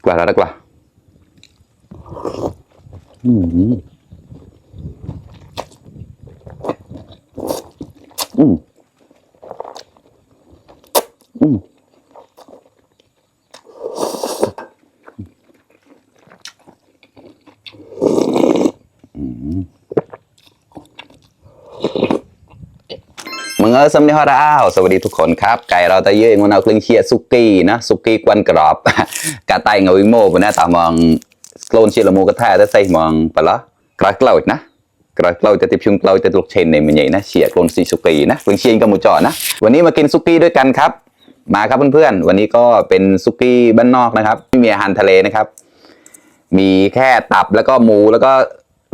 กว่าแล้วกว่าอืมอืมอืมมึงสำเนียงเราสวัสดีทุกคนครับไก่เราตะเยอะมันเอาเครื่องเชียร์ซุกี้นะซุกี้กวนกรอบกาไตเงาวิโม่ปนะตามองโคลนเชียร์ละมูกระทะได้ใส่มองปะละกระเกลานะกระเกลาจะติดชุงเกลาจะตกเชนในมันใหญ่นะเชียร์โคลนซีซุกี้นะเครื่องเชียร์กับหมูจ่อนะวันนี้มากินซุกี้ด้วยกันครับมาครับเพื่อนๆวันนี้ก็เป็นซุกี้บ้านนอกนะครับไม่มีอาหารทะเลนะครับมีแค่ตับแล้วก็หมูแล้วก็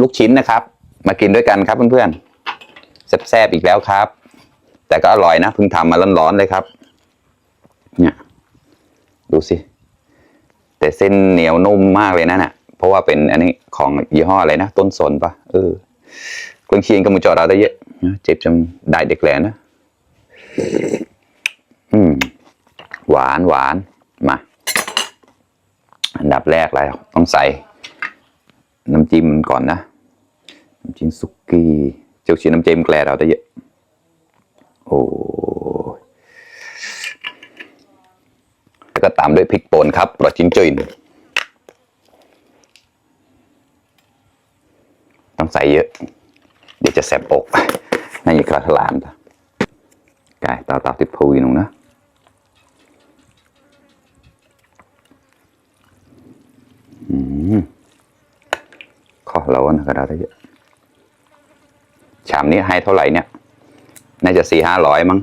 ลูกชิ้นนะครับมากินด้วยกันครับเพื่อนๆแซ่บๆอีกแล้วครับแต่ก็อร่อยนะเพิ่งทำมาร้อนๆเลยครับเนี่ยดูสิแต่เส้นเหนียวนุ่มมากเลยนะเพราะว่าเป็นอันนี้ของยี่ห้ออะไรนะต้นสนปะเครื่องเคียงกับหมูจอเราได้เยอะเจ็บจนได้เด็กแหลนะหวานหวานมาอันดับแรกเลยต้องใส่น้ำจิ้มก่อนนะน้ำจิ้มสุกี้เจ้าชิ้นน้ำจิ้มแกลเราได้เยอะโอ้แล้วก็ตามด้วยพริกป่นครับปลอดจิ้นจุยต้องใส่เยอะเดี๋ยวจะแสบอกนั่นอย่ากระทลามกายต่อติดพูยหนุ่งนะขอเรานะก็ได้เยอะชามนี้ให้เท่าไหร่เนี่ยน่าจะ400-500มั้ง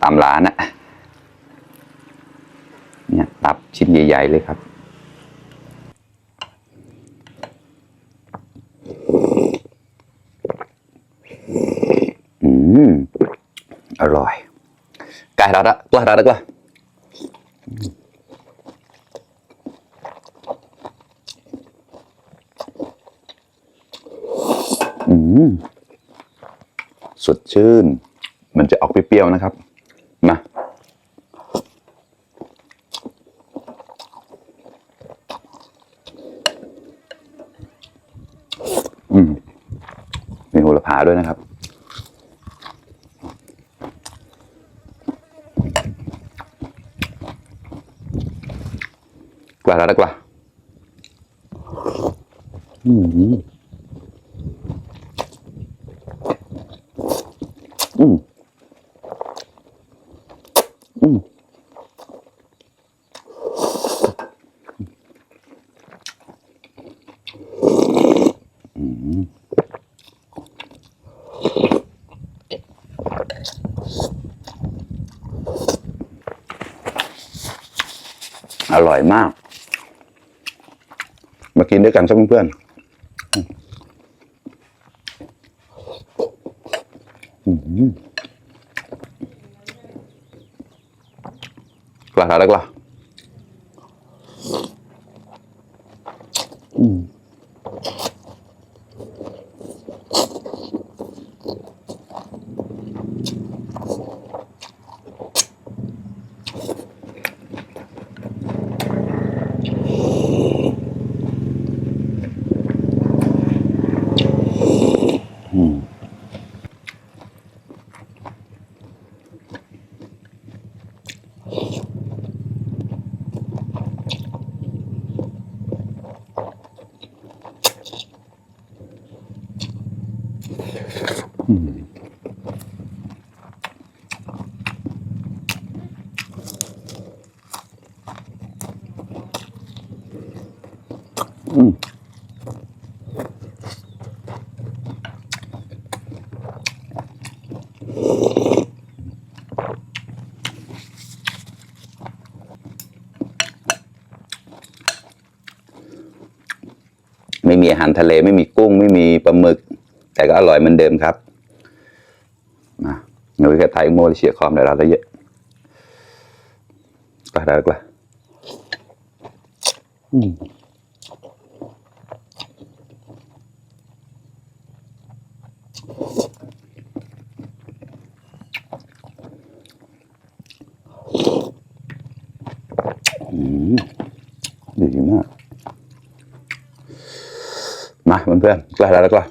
ตามร้านนะเนี่ยตับชิ้นใหญ่ๆเลยครับอร่อยไก่เราละตัวเราละก็สดชื่นมันจะออกเปรี้ยวๆนะครับมามีโหระพาด้วยนะครับกว่าแล้วกว่าอร่อยมากมากินด้วยกันสักเพื่อนกว่าแล้วกว่าไม่มีอาหารทะเลไม่มีกุ้งไม่มีปลาหมึกแต่ก็อร่อยเหมือนเดิมครับมาเงยแค่ไทยโมลิเชียคอมเดี๋ยวเราจะเยอะก็ได้กว่าดีมาก เพื่อนๆกล้าแล้วก็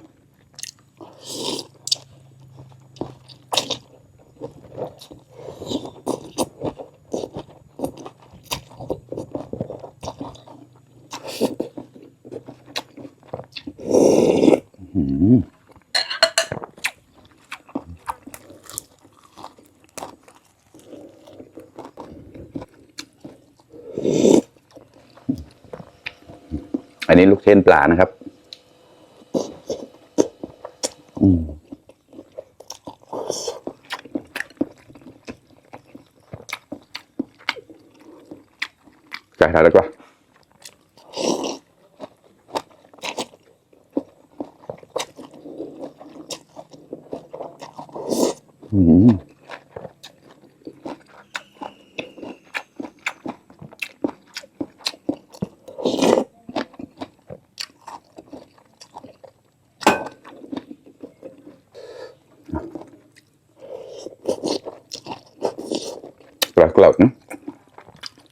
อันนี้ลูกเทนปลานะครับใช่แล้วก็กรอบๆนะ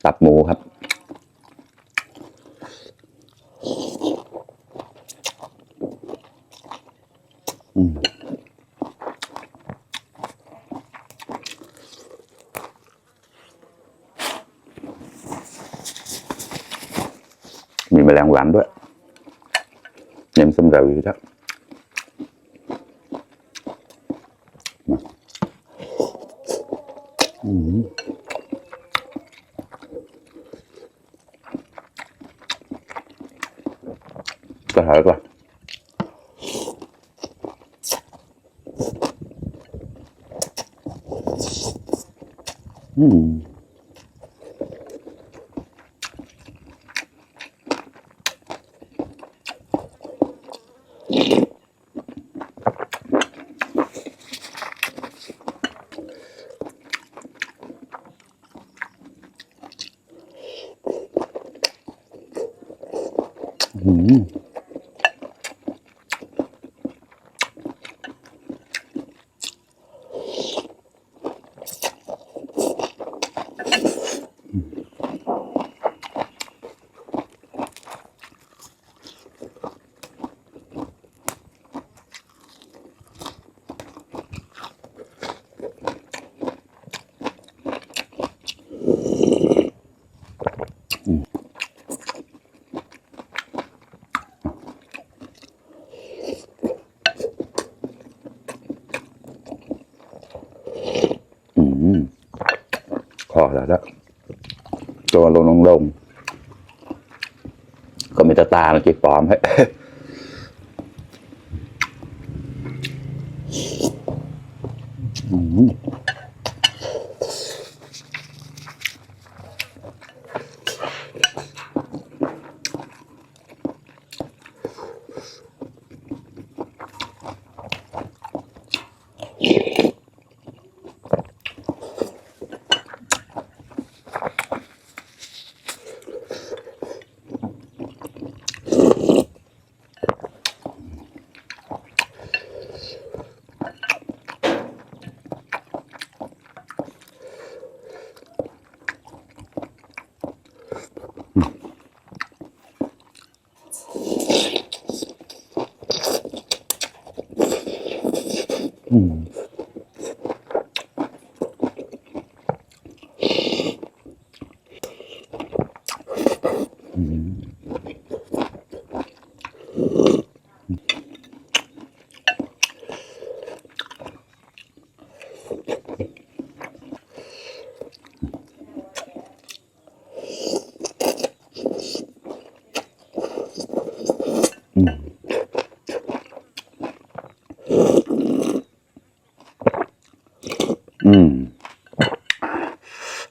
ตับหมูครับมีแมลงวันด้วยยำส้มเราอยู่ครับก็หายก่อนพอแล้วตัวลงก็มีตาแล้วจีปลอมให้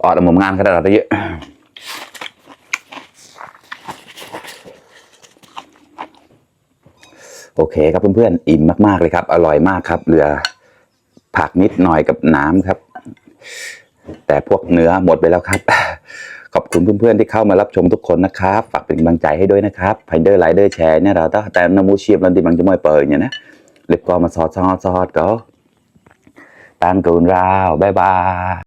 ออกแต่มุมงานขนาดนี้เยอะโอเคครับเพื่อนๆอิ่มมากๆเลยครับอร่อยมากครับเหลือผักนิดหน่อยกับน้ำครับแต่พวกเนื้อหมดไปแล้วครับขอบคุณเพื่อนๆที่เข้ามารับชมทุกคนนะครับฝากเป็นกำลังใจให้ด้วยนะครับไพเดอร์ไลเดอร์แชร์เนี่ยเราต้องแต่น้ำมูเชียบลันที่บางจะไม่เปิดเนี่ยนะเล็บก็มาซอดก็ตั้งกูนราวบ๊ายบาย